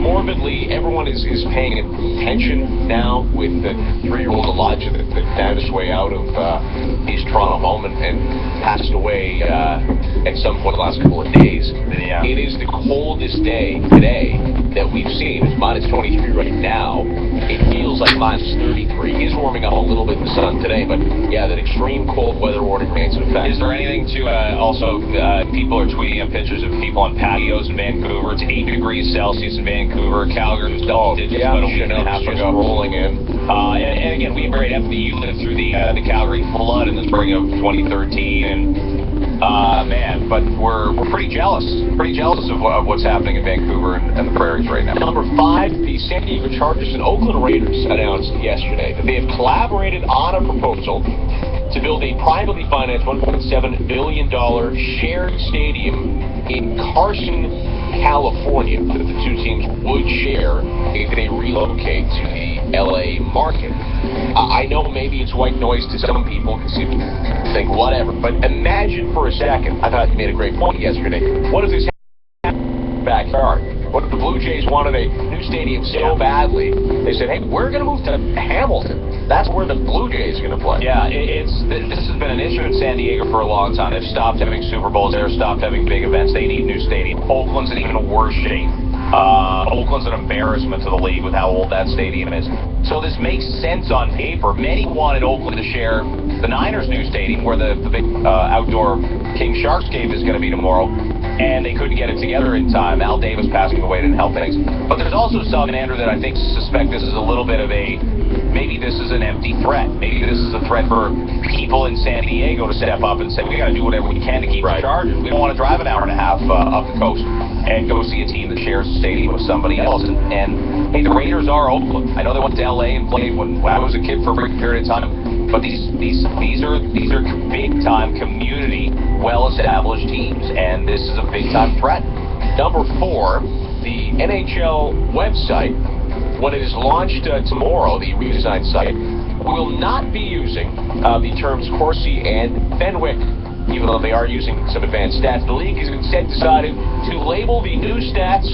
morbidly, everyone is paying attention now with the 3-year-old Elijah that found his way out of his Toronto home and passed away at some point the last couple of days. Yeah. It is the coldest day today that we've seen. It's minus 23 right now. It feels like minus 33. It is warming up a little bit in the sun today, but yeah, that extreme cold weather warning remains in effect. Is there anything to also, people are tweeting out pictures of people on patios in Vancouver. It's 8 degrees Celsius in Vancouver. Calgary was double digits about a week and a half ago. Rolling in. And again, we very definitely, you lived through the Calgary flood in the spring of 2013, and man, but we're pretty jealous of what's happening in Vancouver and the prairies right now. Number 5, the San Diego Chargers and Oakland Raiders announced yesterday that they have collaborated on a proposal to build a privately financed $1.7 billion shared stadium in Carson, California, that the two teams would share if they relocate to the LA market. I know maybe it's white noise to some people, think whatever, but imagine for a second, I thought you made a great point yesterday, what if this happened in the backyard? What if the Blue Jays wanted a new stadium so badly, they said, hey, we're going to move to Hamilton. That's where the Blue Jays are going to play. Yeah, this has been an issue in San Diego for a long time. They've stopped having Super Bowls. They've stopped having big events. They need a new stadium. Oakland's in even worse shape. Oakland's an embarrassment to the league with how old that stadium is. So this makes sense on paper. Many wanted Oakland to share the Niners' new stadium, where the big outdoor King Sharks game is going to be tomorrow, and they couldn't get it together in time. Al Davis passing away didn't help things. But there's also some, Andrew, that I think suspect this is a little bit of maybe this is an empty threat. Maybe this is a threat for people in San Diego to step up and say, we got to do whatever we can to keep the Chargers. We don't want to drive an hour and a half up the coast and go see a team that shares a stadium with somebody else. And hey, the Raiders are Oakland. I know they went to LA and played when I was a kid for a brief period of time. But these are big time community, well established teams, and this is a big time threat. Number 4, the NHL website, when it is launched tomorrow, the redesigned site, will not be using the terms Corsi and Fenwick, even though they are using some advanced stats. The league has instead decided to label the new stats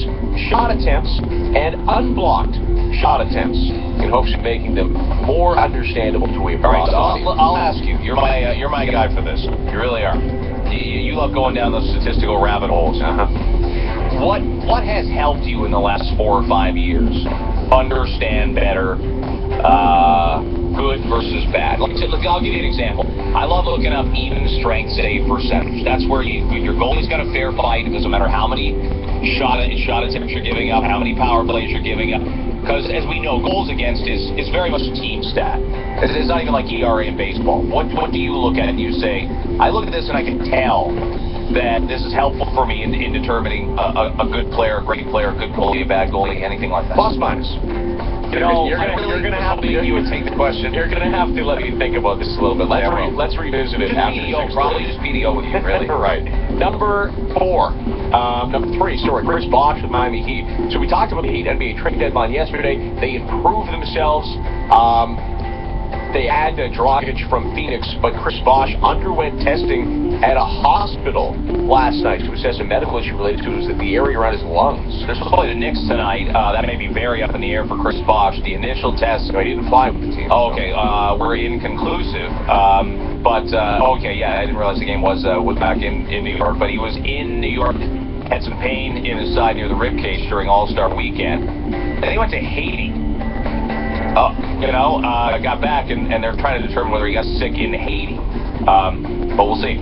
shot attempts and unblocked shot attempts in hopes of making them more understandable to a broad audience. I'll ask you. You're my guy for this. You really are. You love going down those statistical rabbit holes. What has helped you in the last 4 or 5 years understand better good versus bad? I'll give you an example. I love looking up even strength save percentage. That's where your goalie's got a fair fight. It doesn't matter how many shot attempts you're giving up, how many power plays you're giving up. Because, as we know, goals against is very much a team stat. It's not even like ERA in baseball. What do you look at and you say, I look at this and I can tell that this is helpful for me in determining a good player, a great player, a good goalie, a bad goalie, anything like that? Plus minus. You're going to have to. You would take the question. You're going to have to let me think about this a little bit. Let's revisit it after PDO, probably just PDO with you, really. Right. Number 3, Chris Bosh with Miami Heat. So we talked about the Heat NBA trade deadline yesterday. They improved themselves. They had Dragic from Phoenix, but Chris Bosh underwent testing at a hospital last night to assess a medical issue related to the area around his lungs. They're supposed to play the Knicks tonight. That may be very up in the air for Chris Bosh. The initial test... No, he didn't fly with the team. Okay, we're inconclusive. I didn't realize the game was back in New York, but he was in New York, had some pain in his side near the ribcage during All-Star Weekend. And he went to Haiti. Got back, and they're trying to determine whether he got sick in Haiti. But we'll see.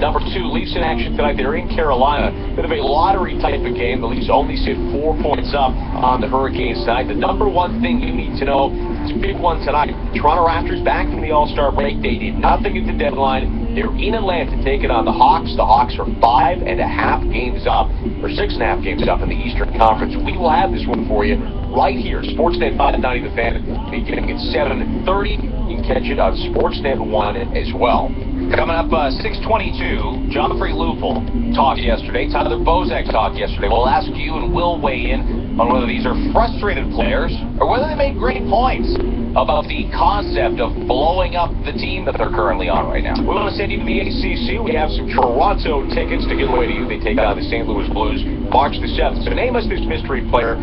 Number 2, Leafs in action tonight. They're in Carolina. Bit of a lottery type of game. The Leafs only sit 4 points up on the Hurricanes tonight. The number 1 thing you need to know, it's a big one tonight. Toronto Raptors back from the All-Star break. They did nothing at the deadline. They're in Atlanta taking on the Hawks. The Hawks are 5.5 games up, or 6.5 games up in the Eastern Conference. We will have this one for you right here. Sportsnet 590 The Fan, beginning at 7:30. You can catch it on Sportsnet 1 as well. Coming up, 6:22, Joffrey Lupul talked yesterday. Tyler Bozak talked yesterday. We'll ask you, and we'll weigh in on whether these are frustrated players or whether they made great points about the concept of blowing up the team that they're currently on right now. We want to send you to the ACC. We have some Toronto tickets to give away to you. They take on the St. Louis Blues March the 7th. So name us this mystery player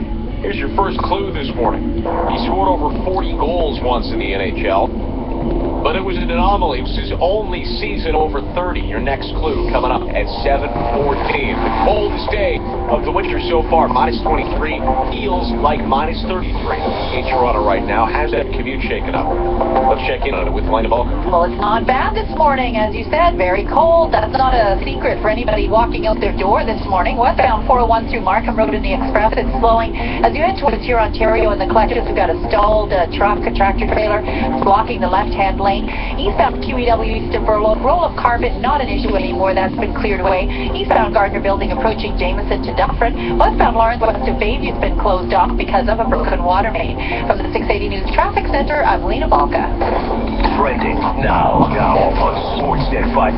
Here's your first clue this morning. He scored over 40 goals once in the NHL, but it was an anomaly. It was his only season over 30. Your next clue coming up at 7:14. The coldest day of the winter so far, -23, feels like -33 in Toronto right now. How's that commute shaking up? Let's check in on it with Lena Balker. Well, it's not bad this morning, as you said, very cold. That's not a secret for anybody walking out their door this morning. Westbound 401 through Markham Road in the Express, it's slowing. As you head towards here, Ontario, in the collectors, we've got a stalled truck, a tractor trailer, blocking the left-hand lane. Eastbound QEW east of Burloak, roll of carpet, not an issue anymore. That's been cleared away. Eastbound Gardner Building approaching Jameson to Dufferin. Westbound Lawrence west of Bayview's been closed off because of a broken water main. From the 680 News Traffic Center, I'm Lena Balka. Trending now on Sportsnet 5.